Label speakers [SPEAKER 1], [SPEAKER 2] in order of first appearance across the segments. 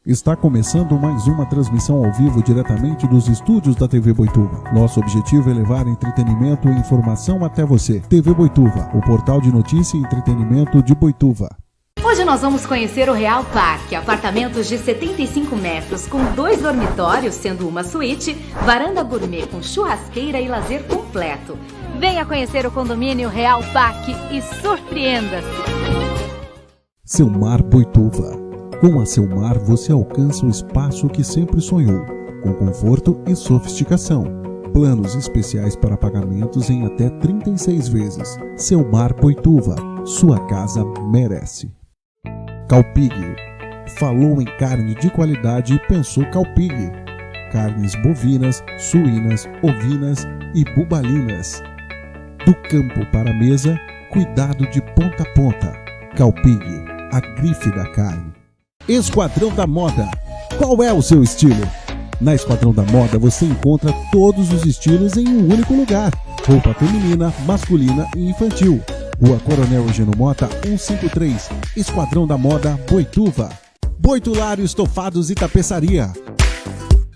[SPEAKER 1] Está começando mais uma transmissão ao vivo diretamente dos estúdios da TV Boituva. Nosso objetivo é levar entretenimento e informação até você. TV Boituva, o portal de notícia e entretenimento de Boituva.
[SPEAKER 2] Hoje nós vamos conhecer o Real Parque, apartamentos de 75 metros com 2 dormitórios, sendo uma suíte, varanda gourmet com churrasqueira e lazer completo. Venha conhecer o condomínio Real Parque e surpreenda-se!
[SPEAKER 1] Selmar Boituva. Com a Selmar você alcança o espaço que sempre sonhou, com conforto e sofisticação. Planos especiais para pagamentos em até 36 vezes. Selmar Boituva, sua casa merece. Calpig. Falou em carne de qualidade e pensou Calpig. Carnes bovinas, suínas, ovinas e bubalinas. Do campo para a mesa, cuidado de ponta a ponta. Calpig, a grife da carne. Esquadrão da Moda. Qual é o seu estilo? Na Esquadrão da Moda você encontra todos os estilos em um único lugar. Roupa feminina, masculina e infantil. Rua Coronel Eugênio Mota, 153. Esquadrão da Moda, Boituva. Boitulário Estofados e Tapeçaria.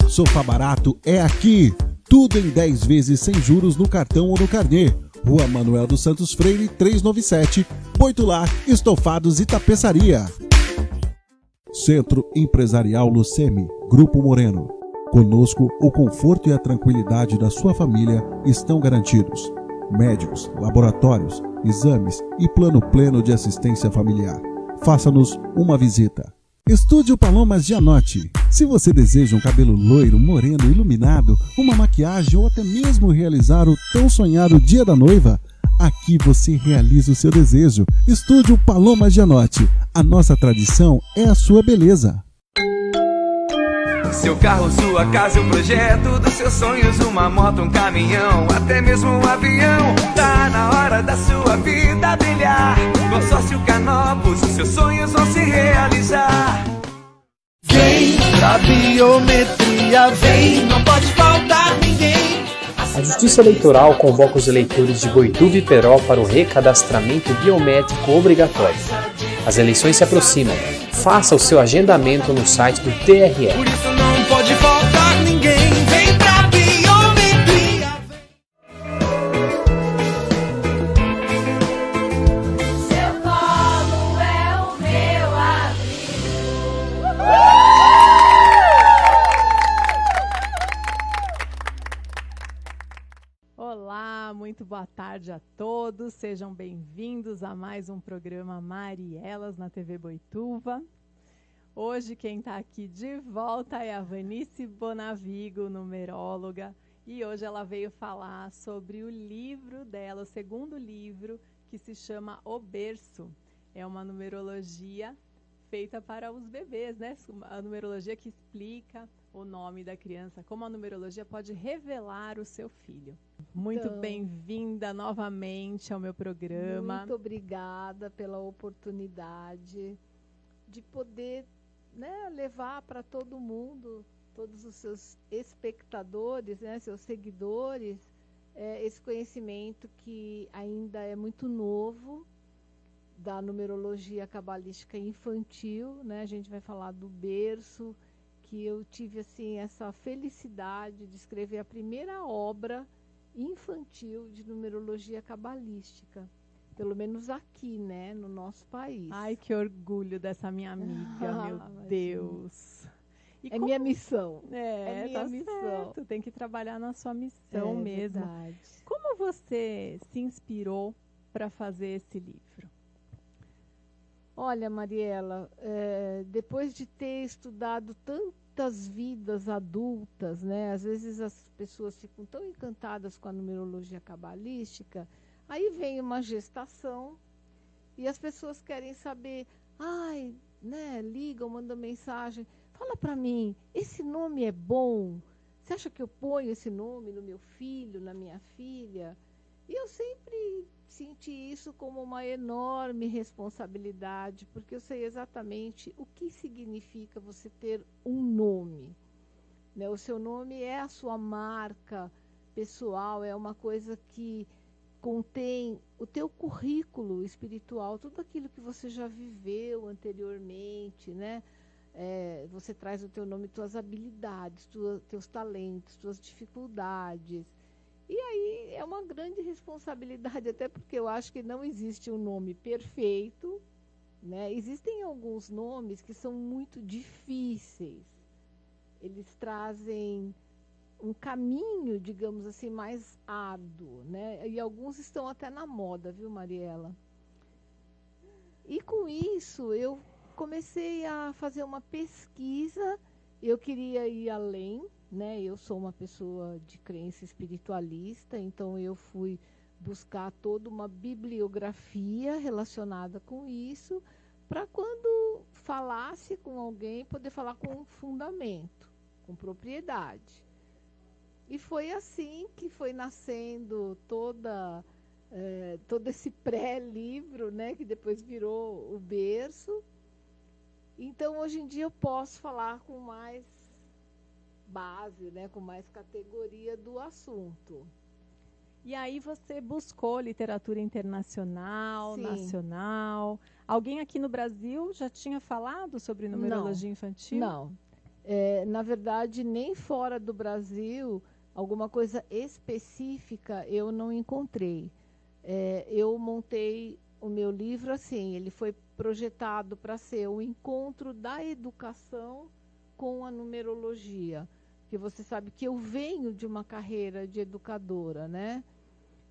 [SPEAKER 1] Sofá barato é aqui. Tudo em 10 vezes sem juros no cartão ou no carnê. Rua Manuel dos Santos Freire, 397. Boitular Estofados e Tapeçaria. Centro Empresarial Lucemi, Grupo Moreno. Conosco, o conforto e a tranquilidade da sua família estão garantidos. Médicos, laboratórios, exames e plano pleno de assistência familiar. Faça-nos uma visita. Estúdio Palomas Gianotti. Se você deseja um cabelo loiro, moreno, iluminado, uma maquiagem ou até mesmo realizar o tão sonhado dia da noiva, aqui você realiza o seu desejo. Estúdio Paloma Gianotti. A nossa tradição é a sua beleza.
[SPEAKER 3] Seu carro, sua casa, o projeto dos seus sonhos, uma moto, um caminhão, até mesmo um avião. Tá na hora da sua vida brilhar. Consórcio Canopus, seus sonhos vão se realizar.
[SPEAKER 4] Vem pra biometria, vem, não pode faltar ninguém.
[SPEAKER 5] A Justiça Eleitoral convoca os eleitores de Boituva e Peró para o recadastramento biométrico obrigatório. As eleições se aproximam. Faça o seu agendamento no site do TRE.
[SPEAKER 4] Por isso não pode faltar ninguém. Vem pra biometria.
[SPEAKER 6] Seu colo é o meu abrigo.
[SPEAKER 7] Olá, muito boa tarde a todos. Sejam bem-vindos a mais um programa Marielas na TV Boituva. Hoje quem está aqui de volta é a Vanice Bonavigo, numeróloga, e hoje ela veio falar sobre o livro dela, o segundo livro, que se chama O Berço. É uma numerologia feita para os bebês, né? A numerologia que explica o nome da criança, como a numerologia pode revelar o seu filho. Muito bem-vinda novamente ao meu programa.
[SPEAKER 8] Muito obrigada pela oportunidade de poder, né, levar para todo mundo, todos os seus espectadores, né, seus seguidores, esse conhecimento que ainda é muito novo da numerologia cabalística infantil, né? A gente vai falar do berço, que eu tive assim essa felicidade de escrever a primeira obra infantil de numerologia cabalística, pelo menos aqui, né, no nosso país.
[SPEAKER 7] Ai, que orgulho dessa minha amiga, meu Deus. E
[SPEAKER 8] é minha missão.
[SPEAKER 7] É minha missão. Tu tem que trabalhar na sua missão mesmo.
[SPEAKER 8] Verdade.
[SPEAKER 7] Como você se inspirou para fazer esse livro?
[SPEAKER 8] Olha, Mariela, depois de ter estudado tantas vidas adultas, né, às vezes as pessoas ficam tão encantadas com a numerologia cabalística, aí vem uma gestação e as pessoas querem saber, né, ligam, mandam mensagem, fala para mim, esse nome é bom? Você acha que eu ponho esse nome no meu filho, na minha filha? E eu sempre senti isso como uma enorme responsabilidade, porque eu sei exatamente o que significa você ter um nome, né? O seu nome é a sua marca pessoal, é uma coisa que contém o teu currículo espiritual, tudo aquilo que você já viveu anteriormente, né? você traz o teu nome, tuas habilidades, teus talentos, tuas dificuldades. E aí é uma grande responsabilidade, até porque eu acho que não existe um nome perfeito, né? Existem alguns nomes que são muito difíceis. Eles trazem um caminho, digamos assim, mais árduo, né? E alguns estão até na moda, viu, Mariela? E com isso, eu comecei a fazer uma pesquisa, eu queria ir além, né? Eu sou uma pessoa de crença espiritualista, então eu fui buscar toda uma bibliografia relacionada com isso, para quando falasse com alguém, poder falar com fundamento, com propriedade. E foi assim que foi nascendo todo esse pré-livro, né? Que depois virou o berço. Então, hoje em dia, eu posso falar com mais base, né, com mais categoria do assunto.
[SPEAKER 7] E aí você buscou literatura internacional,
[SPEAKER 8] Sim.
[SPEAKER 7] nacional. Alguém aqui no Brasil já tinha falado sobre numerologia infantil?
[SPEAKER 8] Não. Na verdade, nem fora do Brasil, alguma coisa específica eu não encontrei. Eu montei o meu livro assim, ele foi projetado para ser o encontro da educação com a numerologia. Porque você sabe que eu venho de uma carreira de educadora, né?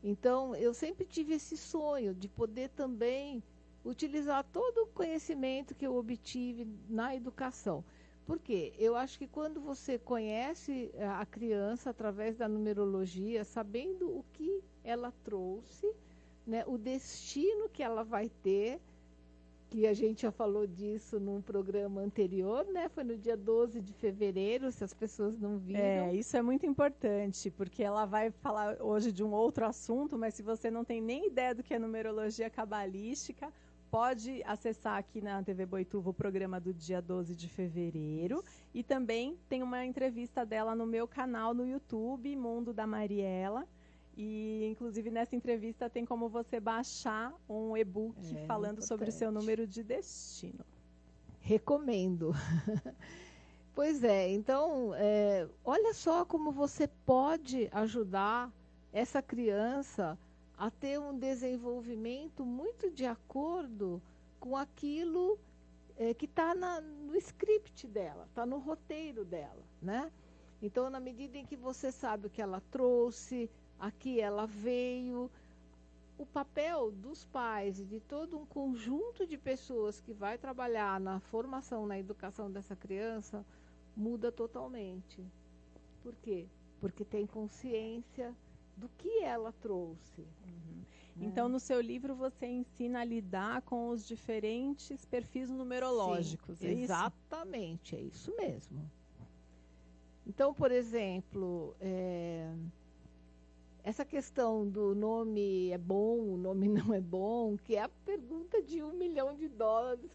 [SPEAKER 8] Então, eu sempre tive esse sonho de poder também utilizar todo o conhecimento que eu obtive na educação. Por quê? Eu acho que quando você conhece a criança através da numerologia, sabendo o que ela trouxe, né, o destino que ela vai ter, que a gente já falou disso num programa anterior, né? Foi no dia 12 de fevereiro, se as pessoas não viram.
[SPEAKER 7] Isso é muito importante, porque ela vai falar hoje de um outro assunto, mas se você não tem nem ideia do que é numerologia cabalística, pode acessar aqui na TV Boituva o programa do dia 12 de fevereiro. E também tem uma entrevista dela no meu canal no YouTube, Mundo da Mariela. E, inclusive, nessa entrevista tem como você baixar um e-book falando sobre o seu número de destino.
[SPEAKER 8] Recomendo. Pois é, então, olha só como você pode ajudar essa criança a ter um desenvolvimento muito de acordo com aquilo que está no script dela, está no roteiro dela, né? Então, na medida em que você sabe o que ela trouxe, aqui ela veio, o papel dos pais e de todo um conjunto de pessoas que vai trabalhar na formação, na educação dessa criança, muda totalmente. Por quê? Porque tem consciência do que ela trouxe. Né?
[SPEAKER 7] Então, no seu livro, você ensina a lidar com os diferentes perfis numerológicos,
[SPEAKER 8] Sim,
[SPEAKER 7] é isso?
[SPEAKER 8] Exatamente, é isso mesmo. Então, por exemplo, essa questão do nome é bom, o nome não é bom, que é a pergunta de $1 milhão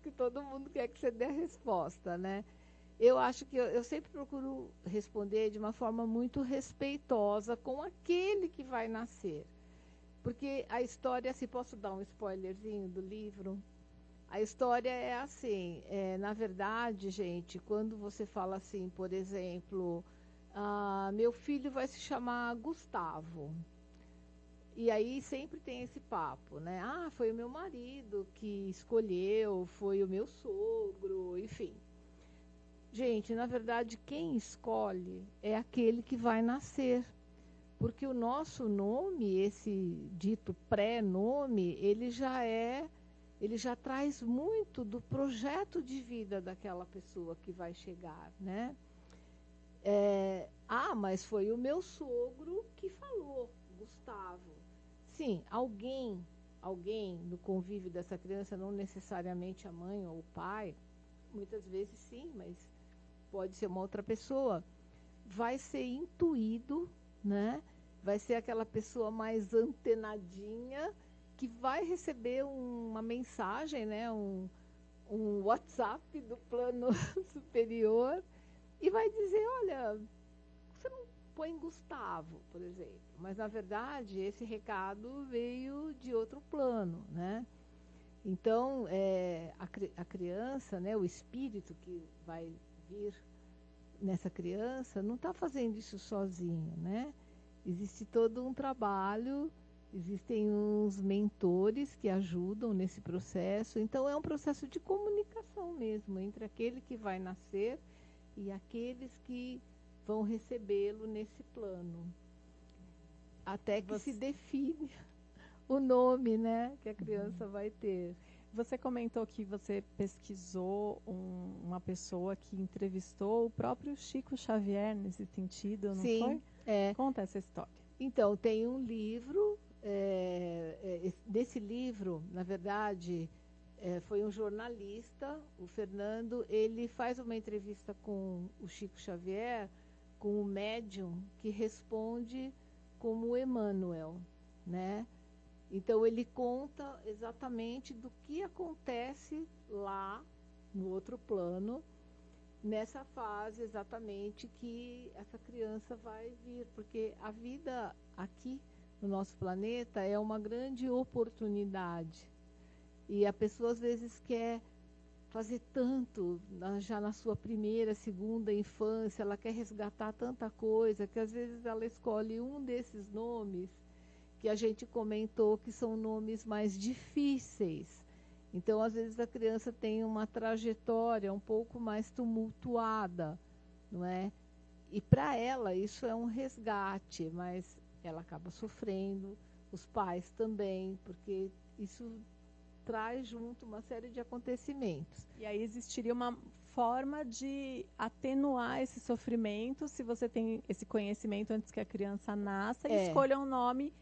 [SPEAKER 8] que todo mundo quer que você dê a resposta, né? Eu acho que eu sempre procuro responder de uma forma muito respeitosa com aquele que vai nascer. Porque a história, se posso dar um spoilerzinho do livro, a história é assim, na verdade, gente, quando você fala assim, por exemplo, meu filho vai se chamar Gustavo. E aí sempre tem esse papo, né? Foi o meu marido que escolheu, foi o meu sogro, enfim. Gente, na verdade, quem escolhe é aquele que vai nascer. Porque o nosso nome, esse dito pré-nome, ele já traz muito do projeto de vida daquela pessoa que vai chegar, né? Mas foi o meu sogro que falou, Gustavo. Sim, alguém no convívio dessa criança, não necessariamente a mãe ou o pai, muitas vezes sim, mas pode ser uma outra pessoa, vai ser intuído, né? Vai ser aquela pessoa mais antenadinha que vai receber uma mensagem, né? Um WhatsApp do plano superior e vai dizer, olha, você não põe Gustavo, por exemplo, mas na verdade esse recado veio de outro plano, né? Então, a criança, né, o espírito que vai vir nessa criança, não está fazendo isso sozinho, né? Existe todo um trabalho, existem uns mentores que ajudam nesse processo. Então, é um processo de comunicação mesmo entre aquele que vai nascer e aqueles que vão recebê-lo nesse plano. Até que se define o nome, né, que a criança vai ter.
[SPEAKER 7] Você comentou que você pesquisou uma pessoa que entrevistou o próprio Chico Xavier nesse sentido, não
[SPEAKER 8] Sim,
[SPEAKER 7] foi?
[SPEAKER 8] é.
[SPEAKER 7] Conta essa história.
[SPEAKER 8] Então, tem um livro, desse livro, na verdade, foi um jornalista, o Fernando, ele faz uma entrevista com o Chico Xavier, com o médium que responde como Emmanuel, né? Então, ele conta exatamente do que acontece lá, no outro plano, nessa fase exatamente que essa criança vai vir. Porque a vida aqui, no nosso planeta, é uma grande oportunidade. E a pessoa, às vezes, quer fazer tanto, já na sua primeira, segunda infância, ela quer resgatar tanta coisa, que às vezes ela escolhe um desses nomes que a gente comentou que são nomes mais difíceis. Então, às vezes, a criança tem uma trajetória um pouco mais tumultuada, não é? E para ela isso é um resgate, mas ela acaba sofrendo, os pais também, porque isso traz junto uma série de acontecimentos.
[SPEAKER 7] E aí existiria uma forma de atenuar esse sofrimento, se você tem esse conhecimento antes que a criança nasça, e escolha um nome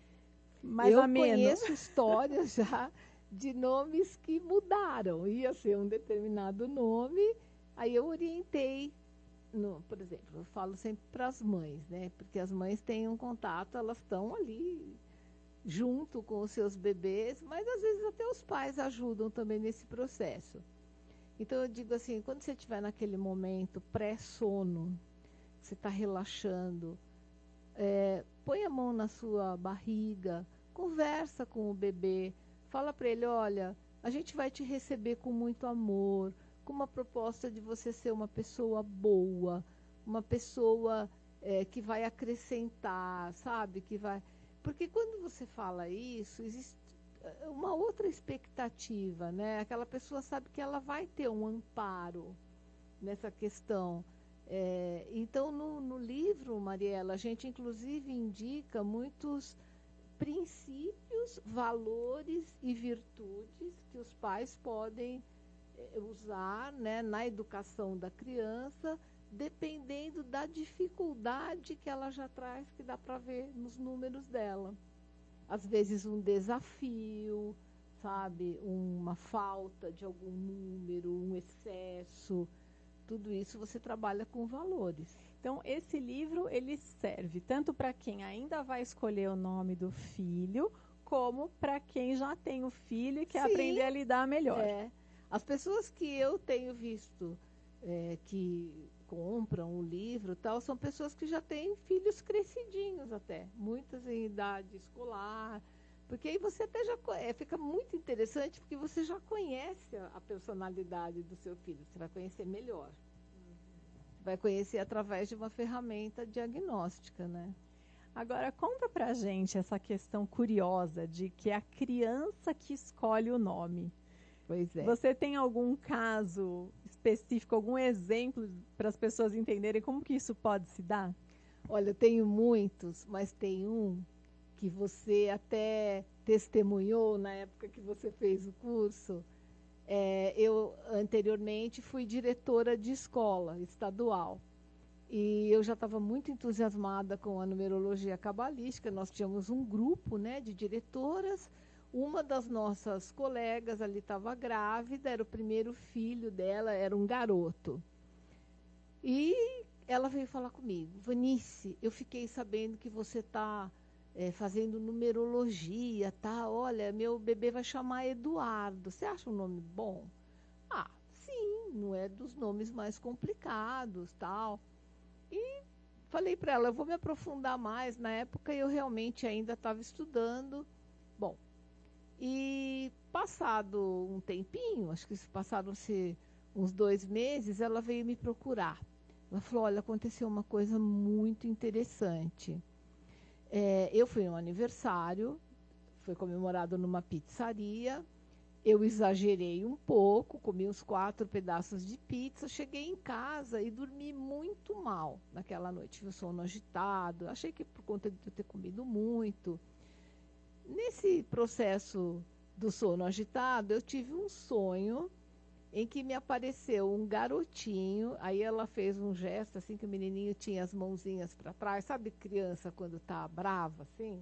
[SPEAKER 7] mais ameno.
[SPEAKER 8] Eu conheço histórias já de nomes que mudaram. Ia ser um determinado nome, aí eu orientei, por exemplo, eu falo sempre para as mães, né? Porque as mães têm um contato, elas estão ali junto com os seus bebês, mas às vezes até os pais ajudam também nesse processo. Então eu digo assim, quando você estiver naquele momento pré-sono, você está relaxando, põe a mão na sua barriga, conversa com o bebê, fala para ele, olha, a gente vai te receber com muito amor, com uma proposta de você ser uma pessoa boa, uma pessoa que vai acrescentar, sabe? Porque quando você fala isso, existe uma outra expectativa, né? Aquela pessoa sabe que ela vai ter um amparo nessa questão. Então, no livro, Mariela, a gente inclusive indica muitos princípios, valores e virtudes que os pais podem usar, né, na educação da criança, dependendo da dificuldade que ela já traz, que dá para ver nos números dela. Às vezes um desafio, sabe, uma falta de algum número, um excesso, tudo isso você trabalha com valores.
[SPEAKER 7] Então, esse livro, ele serve tanto para quem ainda vai escolher o nome do filho, como para quem já tem o filho e quer aprender a lidar melhor.
[SPEAKER 8] As pessoas que eu tenho visto que compram o livro tal, são pessoas que já têm filhos crescidinhos até, muitas em idade escolar, porque aí você até já fica muito interessante, porque você já conhece a personalidade do seu filho, você vai conhecer melhor. Vai conhecer através de uma ferramenta diagnóstica, né?
[SPEAKER 7] Agora, conta pra gente essa questão curiosa de que é a criança que escolhe o nome.
[SPEAKER 8] Pois é.
[SPEAKER 7] Você tem algum caso específico, algum exemplo para as pessoas entenderem como que isso pode se dar?
[SPEAKER 8] Olha, eu tenho muitos, mas tem um que você até testemunhou na época que você fez o curso. Eu, anteriormente, fui diretora de escola estadual. E eu já estava muito entusiasmada com a numerologia cabalística. Nós tínhamos um grupo, né, de diretoras. Uma das nossas colegas ali estava grávida, era o primeiro filho dela, era um garoto. E ela veio falar comigo, Vanice, eu fiquei sabendo que você está fazendo numerologia, tá? Olha, meu bebê vai chamar Eduardo. Você acha um nome bom? Ah, sim, não é dos nomes mais complicados, tal. E falei para ela, eu vou me aprofundar mais. Na época eu realmente ainda estava estudando. Bom, E passado um tempinho, acho que passaram-se uns 2 meses, ela veio me procurar. Ela falou, olha, aconteceu uma coisa muito interessante. Eu fui num aniversário, foi comemorado numa pizzaria, eu exagerei um pouco, comi uns 4 pedaços de pizza, cheguei em casa e dormi muito mal naquela noite. Tive o sono agitado, achei que por conta de eu ter comido muito. Nesse processo do sono agitado, eu tive um sonho em que me apareceu um garotinho, aí ela fez um gesto assim que o menininho tinha as mãozinhas para trás, sabe criança quando está brava assim?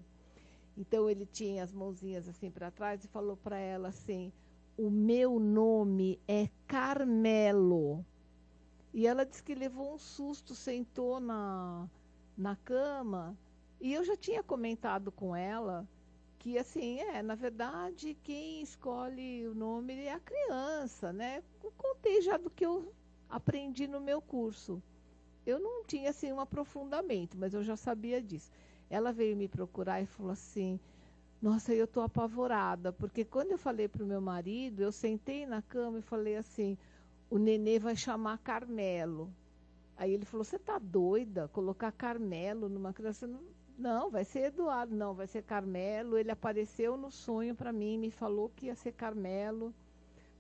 [SPEAKER 8] Então ele tinha as mãozinhas assim para trás e falou para ela assim, o meu nome é Carmelo. E ela disse que levou um susto, sentou na cama, e eu já tinha comentado com ela que, assim, na verdade, quem escolhe o nome é a criança, né? Eu contei já do que eu aprendi no meu curso. Eu não tinha, assim, um aprofundamento, mas eu já sabia disso. Ela veio me procurar e falou assim, nossa, eu estou apavorada, porque quando eu falei para o meu marido, eu sentei na cama e falei assim, o nenê vai chamar Carmelo. Aí ele falou, você está doida? Colocar Carmelo numa criança? Não, vai ser Eduardo, não, vai ser Carmelo. Ele apareceu no sonho para mim, me falou que ia ser Carmelo.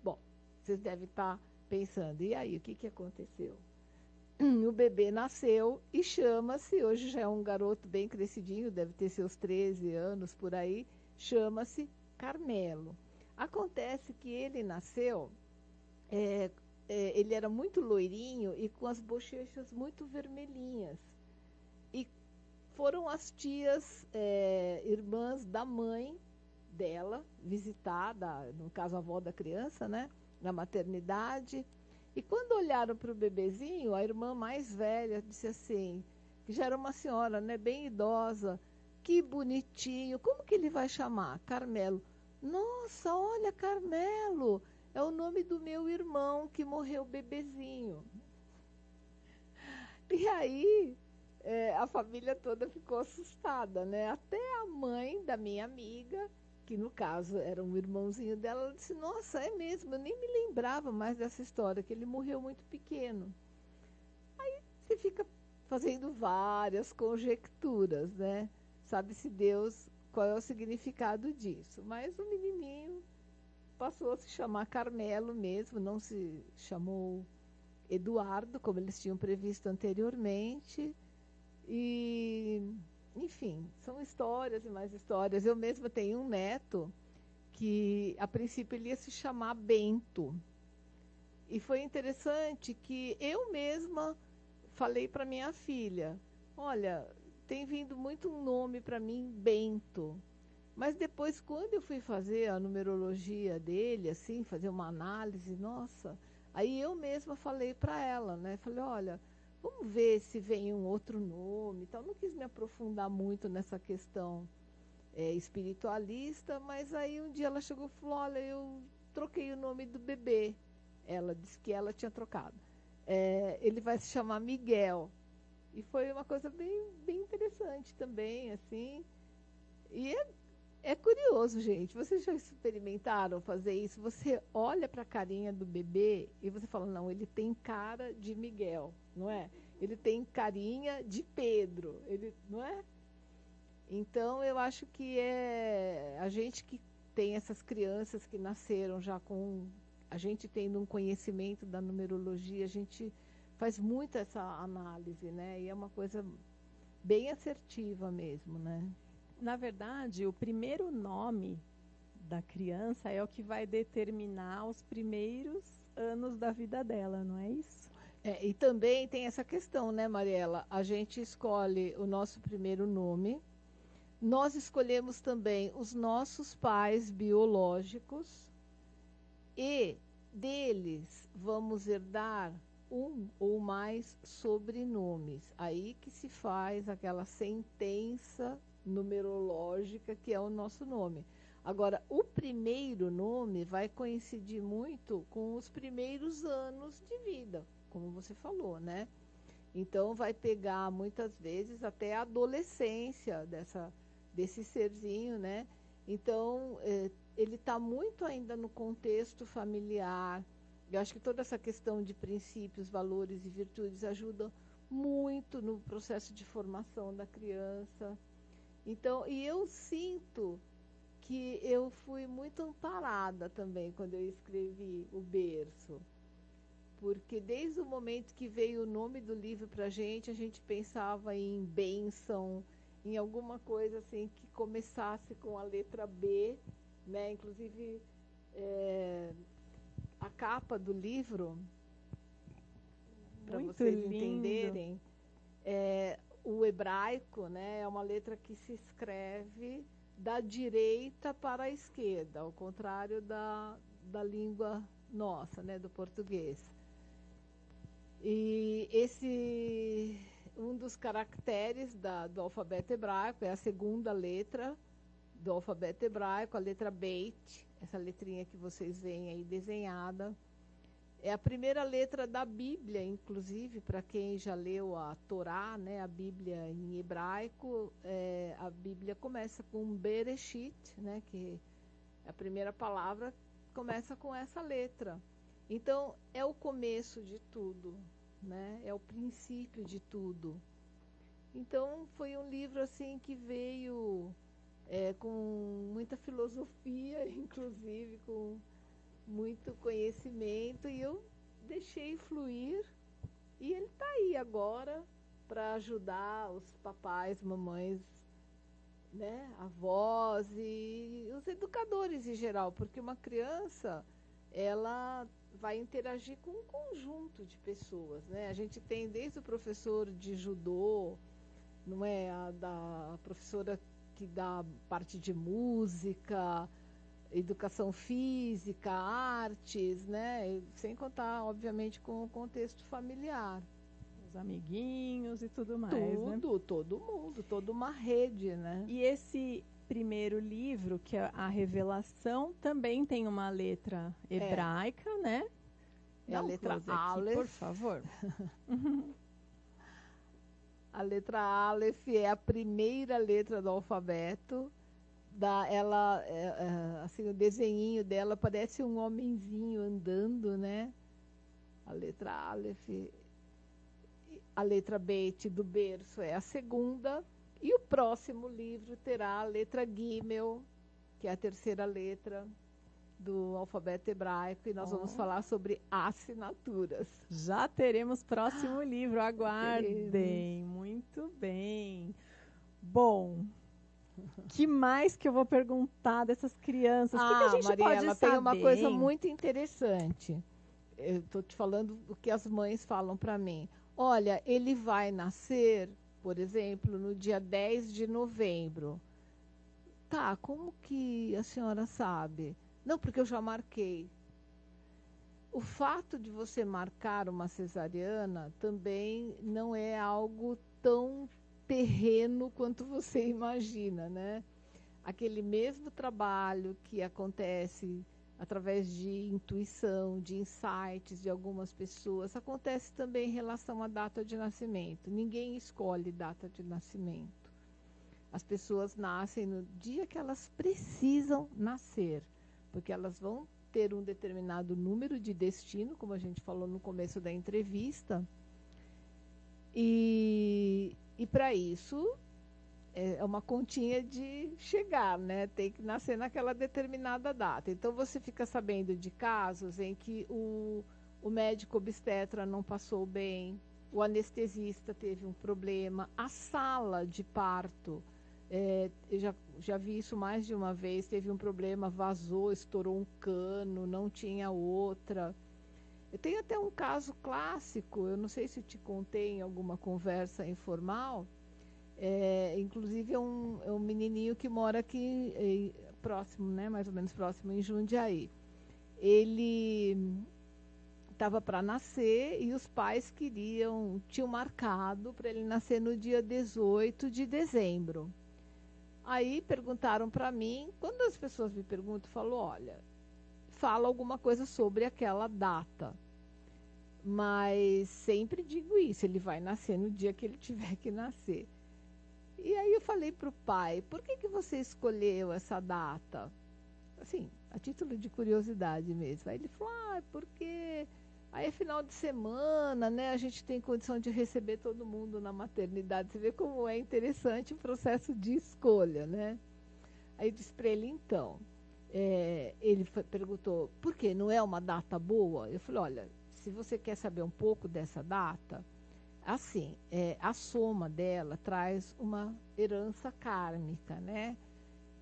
[SPEAKER 8] Bom, vocês devem estar pensando, e aí, o que aconteceu? O bebê nasceu e chama-se, hoje já é um garoto bem crescidinho, deve ter seus 13 anos por aí, chama-se Carmelo. Acontece que ele nasceu, ele era muito loirinho e com as bochechas muito vermelhinhas. E foram as tias, irmãs da mãe dela, visitar, no caso a avó da criança, né, na maternidade. E quando olharam para o bebezinho, a irmã mais velha disse assim, que já era uma senhora, né, bem idosa, que bonitinho, como que ele vai chamar? Carmelo. Nossa, olha, Carmelo, é o nome do meu irmão que morreu bebezinho. E aí, a família toda ficou assustada, né? Até a mãe da minha amiga, que no caso era um irmãozinho dela, ela disse, nossa, é mesmo, eu nem me lembrava mais dessa história, que ele morreu muito pequeno. Aí você fica fazendo várias conjecturas, né? Sabe-se Deus qual é o significado disso. Mas o menininho passou a se chamar Carmelo mesmo, não se chamou Eduardo, como eles tinham previsto anteriormente. E, enfim, são histórias e mais histórias. Eu mesma tenho um neto que, a princípio, ele ia se chamar Bento. E foi interessante que eu mesma falei para minha filha, olha, tem vindo muito um nome para mim, Bento. Mas depois, quando eu fui fazer a numerologia dele, assim, fazer uma análise, nossa, aí eu mesma falei para ela, né? Falei, olha, vamos ver se vem um outro nome e tal. Não quis me aprofundar muito nessa questão espiritualista, mas aí um dia ela chegou e falou, olha, eu troquei o nome do bebê. Ela disse que ela tinha trocado. Ele vai se chamar Miguel. E foi uma coisa bem, bem interessante também, assim. E é curioso, gente. Vocês já experimentaram fazer isso? Você olha para a carinha do bebê e você fala, não, ele tem cara de Miguel, não é? Ele tem carinha de Pedro, não é? Então, eu acho que a gente que tem essas crianças que nasceram já com... A gente tendo um conhecimento da numerologia, a gente faz muito essa análise, né? E é uma coisa bem assertiva mesmo, né?
[SPEAKER 7] Na verdade, o primeiro nome da criança é o que vai determinar os primeiros anos da vida dela, não é isso?
[SPEAKER 8] E também tem essa questão, né, Mariela? A gente escolhe o nosso primeiro nome, nós escolhemos também os nossos pais biológicos e deles vamos herdar um ou mais sobrenomes. Aí que se faz aquela sentença numerológica que é o nosso nome. Agora, o primeiro nome vai coincidir muito com os primeiros anos de vida, como você falou, né? Então, vai pegar muitas vezes até a adolescência desse serzinho, né? Então, ele está muito ainda no contexto familiar. Eu acho que toda essa questão de princípios, valores e virtudes ajuda muito no processo de formação da criança. Então, e eu sinto que eu fui muito amparada também quando eu escrevi O Berço. Porque desde o momento que veio o nome do livro para a gente pensava em bênção, em alguma coisa assim que começasse com a letra B, né? Inclusive, a capa do livro, para vocês
[SPEAKER 7] lindo.
[SPEAKER 8] entenderem, o hebraico, né, é uma letra que se escreve da direita para a esquerda, ao contrário da língua nossa, né, do português. E um dos caracteres do alfabeto hebraico é a segunda letra do alfabeto hebraico, a letra Beit, essa letrinha que vocês veem aí desenhada. É a primeira letra da Bíblia, inclusive, para quem já leu a Torá, né, a Bíblia em hebraico, a Bíblia começa com Bereshit, né, que a primeira palavra começa com essa letra. Então, é o começo de tudo, né, é o princípio de tudo. Então, foi um livro assim que veio com muita filosofia, inclusive, com muito conhecimento, e eu deixei fluir, e ele está aí agora para ajudar os papais, mamães, né, avós e os educadores em geral, porque uma criança, ela vai interagir com um conjunto de pessoas, né? A gente tem desde o professor de judô, não é, a professora que dá parte de música, educação física, artes, né? Sem contar, obviamente, com o contexto familiar.
[SPEAKER 7] Os amiguinhos e tudo mais, né?
[SPEAKER 8] Todo mundo, toda uma rede, né?
[SPEAKER 7] E esse primeiro livro, que é a Revelação, também tem uma letra hebraica, né?
[SPEAKER 8] É a letra Aleph.
[SPEAKER 7] Por favor.
[SPEAKER 8] A letra Aleph é a primeira letra do alfabeto. Assim, o desenhinho dela parece um homenzinho andando, né? A letra Aleph. A letra Bet do berço é a segunda. E o próximo livro terá a letra Gimel, que é a terceira letra do alfabeto hebraico. E nós vamos falar sobre assinaturas.
[SPEAKER 7] Já teremos próximo livro, aguardem. Muito bem. Bom, que mais que eu vou perguntar dessas crianças? O que a gente
[SPEAKER 8] Mariela,
[SPEAKER 7] pode
[SPEAKER 8] tem
[SPEAKER 7] saber?
[SPEAKER 8] uma coisa muito interessante. Eu estou te falando o que as mães falam para mim. Olha, ele vai nascer, por exemplo, no dia 10 de novembro. Tá, como que a senhora sabe? Não, porque eu já marquei. O fato de você marcar uma cesariana também não é algo tão terreno quanto você imagina, né? Aquele mesmo trabalho que acontece através de intuição, de insights de algumas pessoas, acontece também em relação à data de nascimento. Ninguém escolhe data de nascimento. As pessoas nascem no dia que elas precisam nascer, porque elas vão ter um determinado número de destino, como a gente falou no começo da entrevista, e para isso é uma continha de chegar, né? Tem que nascer naquela determinada data. Então você fica sabendo de casos em que o médico obstetra não passou bem, o anestesista teve um problema, a sala de parto, eu já vi isso mais de uma vez, teve um problema, vazou, estourou um cano, não tinha outra. Eu tenho até um caso clássico, eu não sei se eu te contei em alguma conversa informal, inclusive é um menininho que mora aqui próximo, né, mais ou menos próximo, em Jundiaí. Ele estava para nascer e os pais tinham marcado para ele nascer no dia 18 de dezembro. Aí perguntaram para mim, quando as pessoas me perguntam, eu falo, olha, fala alguma coisa sobre aquela data. Mas sempre digo isso, ele vai nascer no dia que ele tiver que nascer. E aí eu falei para o pai, por que você escolheu essa data? Assim, a título de curiosidade mesmo. Aí ele falou, porque aí é final de semana, né? A gente tem condição de receber todo mundo na maternidade. Você vê como é interessante o processo de escolha, né? Aí eu disse para ele, então, ele perguntou, por quê? Não é uma data boa? Eu falei, olha, se você quer saber um pouco dessa data, assim, a soma dela traz uma herança kármica, né?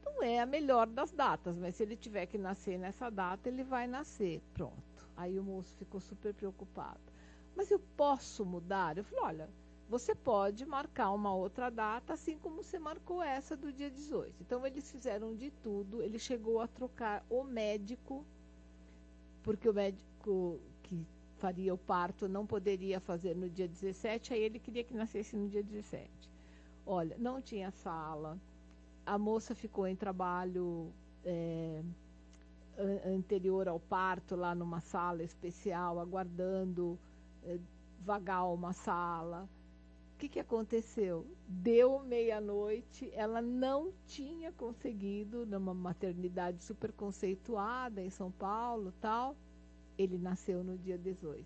[SPEAKER 8] Não é a melhor das datas, mas se ele tiver que nascer nessa data, ele vai nascer. Pronto. Aí o moço ficou super preocupado. Mas eu posso mudar? Eu falei, olha, você pode marcar uma outra data, assim como você marcou essa do dia 18. Então, eles fizeram de tudo. Ele chegou a trocar o médico, porque o médico que faria o parto não poderia fazer no dia 17, aí ele queria que nascesse no dia 17. Olha, não tinha sala. A moça ficou em trabalho anterior ao parto, lá numa sala especial, aguardando vagar uma sala. O que aconteceu? Deu meia-noite, ela não tinha conseguido, numa maternidade super conceituada em São Paulo, tal. Ele nasceu no dia 18.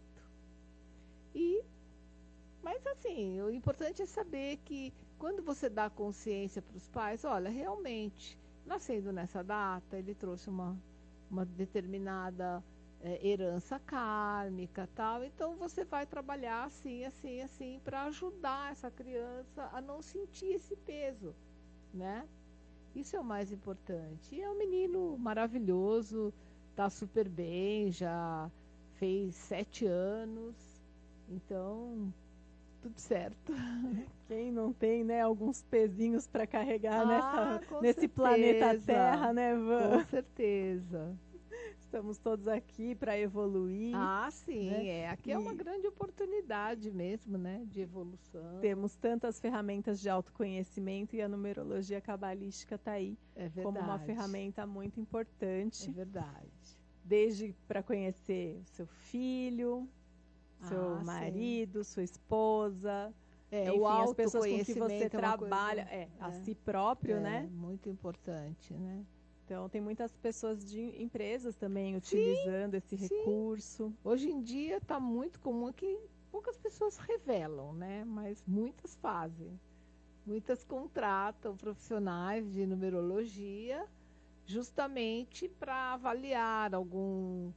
[SPEAKER 8] Mas assim, o importante é saber que quando você dá consciência para os pais, olha, realmente, nascendo nessa data, ele trouxe uma determinada herança kármica, tal. Então, você vai trabalhar assim, assim, assim, para ajudar essa criança a não sentir esse peso, né? Isso é o mais importante. E é um menino maravilhoso, está super bem, já fez 7 anos, então tudo certo.
[SPEAKER 7] Quem não tem, né, alguns pezinhos para carregar nesse
[SPEAKER 8] certeza.
[SPEAKER 7] Planeta Terra, né, Van?
[SPEAKER 8] Com certeza.
[SPEAKER 7] Estamos todos aqui para evoluir.
[SPEAKER 8] Sim, né? Aqui é uma grande oportunidade mesmo, né, de evolução.
[SPEAKER 7] Temos tantas ferramentas de autoconhecimento e a numerologia cabalística está aí como uma ferramenta muito importante.
[SPEAKER 8] É verdade.
[SPEAKER 7] Desde para conhecer o seu filho, seu marido, sua esposa, enfim, as pessoas com que você trabalha, a si próprio, né?
[SPEAKER 8] Muito importante, né?
[SPEAKER 7] Então, tem muitas pessoas de empresas também utilizando esse recurso.
[SPEAKER 8] Hoje em dia está muito comum que poucas pessoas revelam, né? Mas muitas fazem. Muitas contratam profissionais de numerologia justamente para avaliar algum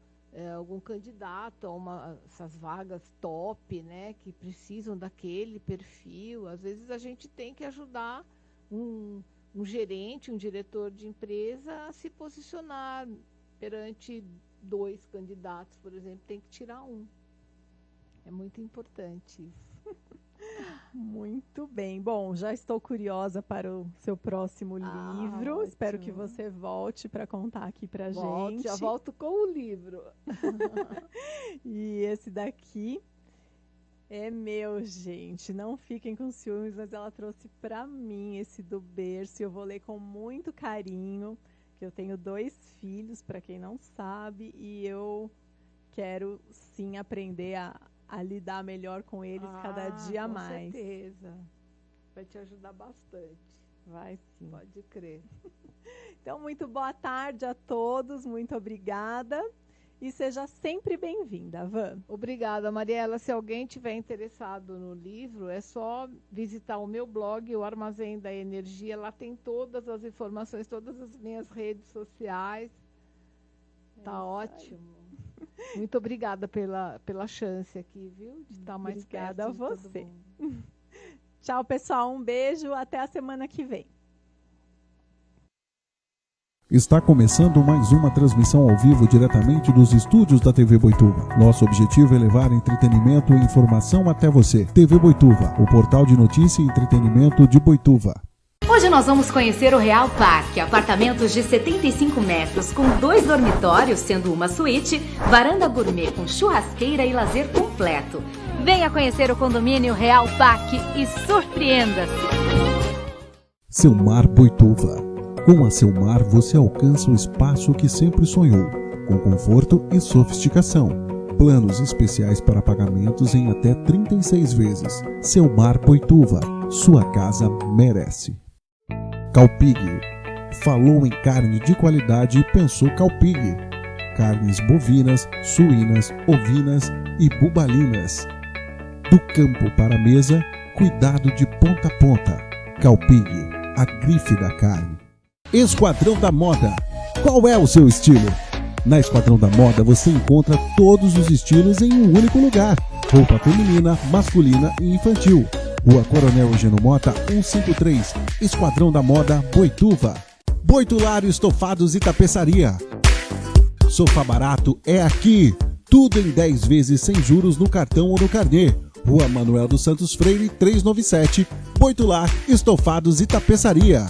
[SPEAKER 8] candidato a essas vagas top, né, que precisam daquele perfil. Às vezes a gente tem que ajudar um gerente, um diretor de empresa a se posicionar perante 2 candidatos, por exemplo, tem que tirar um. É muito importante isso.
[SPEAKER 7] Muito bem. Bom, já estou curiosa para o seu próximo livro.
[SPEAKER 8] Ótimo.
[SPEAKER 7] Espero que você volte para contar aqui para gente.
[SPEAKER 8] Já volto com o livro.
[SPEAKER 7] E esse daqui é meu, gente. Não fiquem com ciúmes, mas ela trouxe para mim esse do berço. Eu vou ler com muito carinho, que eu tenho 2 filhos, para quem não sabe, e eu quero sim aprender a lidar melhor com eles cada dia mais.
[SPEAKER 8] Com certeza. Vai te ajudar bastante.
[SPEAKER 7] Vai sim.
[SPEAKER 8] Pode crer.
[SPEAKER 7] Então, muito boa tarde a todos. Muito obrigada. E seja sempre bem-vinda, Van.
[SPEAKER 8] Obrigada, Mariela. Se alguém tiver interessado no livro, é só visitar o meu blog, o Armazém da Energia. Lá tem todas as informações, todas as minhas redes sociais. Tá ótimo. Muito obrigada pela chance aqui, viu? De estar mais perto de
[SPEAKER 7] a você. Tchau, pessoal. Um beijo. Até a semana que vem.
[SPEAKER 1] Está começando mais uma transmissão ao vivo diretamente dos estúdios da TV Boituva. Nosso objetivo é levar entretenimento e informação até você. TV Boituva, o portal de notícia e entretenimento de Boituva.
[SPEAKER 2] Hoje nós vamos conhecer o Real Parque, apartamentos de 75 metros com 2 dormitórios, sendo uma suíte, varanda gourmet com churrasqueira e lazer completo. Venha conhecer o condomínio Real Parque e surpreenda-se!
[SPEAKER 1] Selmar Boituva. Com a Selmar você alcança o espaço que sempre sonhou, com conforto e sofisticação. Planos especiais para pagamentos em até 36 vezes. Selmar Boituva. Sua casa merece. Calpig. Falou em carne de qualidade e pensou Calpig. Carnes bovinas, suínas, ovinas e bubalinas. Do campo para a mesa, cuidado de ponta a ponta. Calpig, a grife da carne. Esquadrão da Moda. Qual é o seu estilo? Na Esquadrão da Moda você encontra todos os estilos em um único lugar. Roupa feminina, masculina e infantil. Rua Coronel Eugênio Mota, 153. Esquadrão da Moda, Boituva. Boitulário Estofados e Tapeçaria. Sofá barato é aqui. Tudo em 10 vezes sem juros no cartão ou no carnê. Rua Manuel dos Santos Freire, 397. Boitular Estofados e Tapeçaria.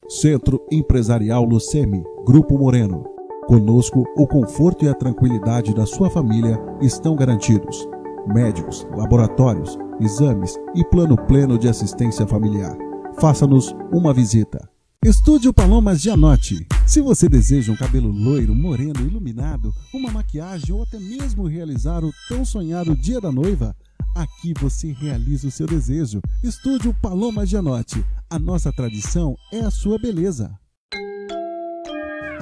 [SPEAKER 1] Centro Empresarial Lucemi, Grupo Moreno. Conosco, o conforto e a tranquilidade da sua família estão garantidos. Médicos, laboratórios, exames e plano pleno de assistência familiar. Faça-nos uma visita. Estúdio Palomas Gianotti. Se você deseja um cabelo loiro, moreno, iluminado, uma maquiagem ou até mesmo realizar o tão sonhado Dia da Noiva, aqui você realiza o seu desejo. Estúdio Palomas Gianotti. A nossa tradição é a sua beleza.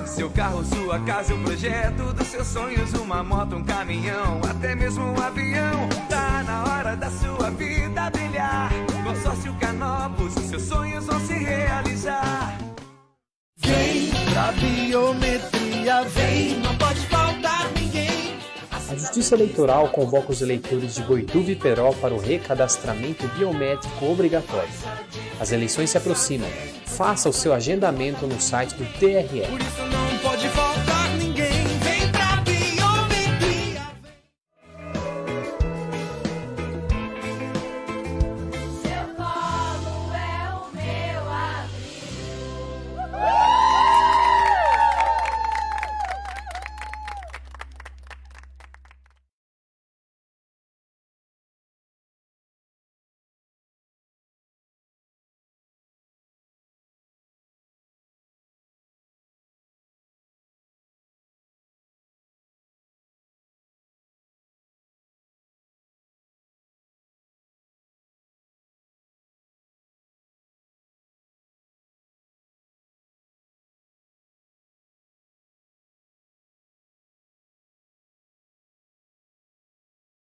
[SPEAKER 3] Seu carro, sua casa, o projeto dos seus sonhos, uma moto, um caminhão, até mesmo um avião. Tá na hora da sua vida brilhar. Consórcio Canopus, seus sonhos vão se realizar.
[SPEAKER 4] Vem pra biometria, vem, não pode faltar ninguém.
[SPEAKER 5] A Justiça Eleitoral convoca os eleitores de Boituva e Peró para o recadastramento biométrico obrigatório. As eleições se aproximam. Faça o seu agendamento no site do TRE.
[SPEAKER 4] Por isso não pode faltar.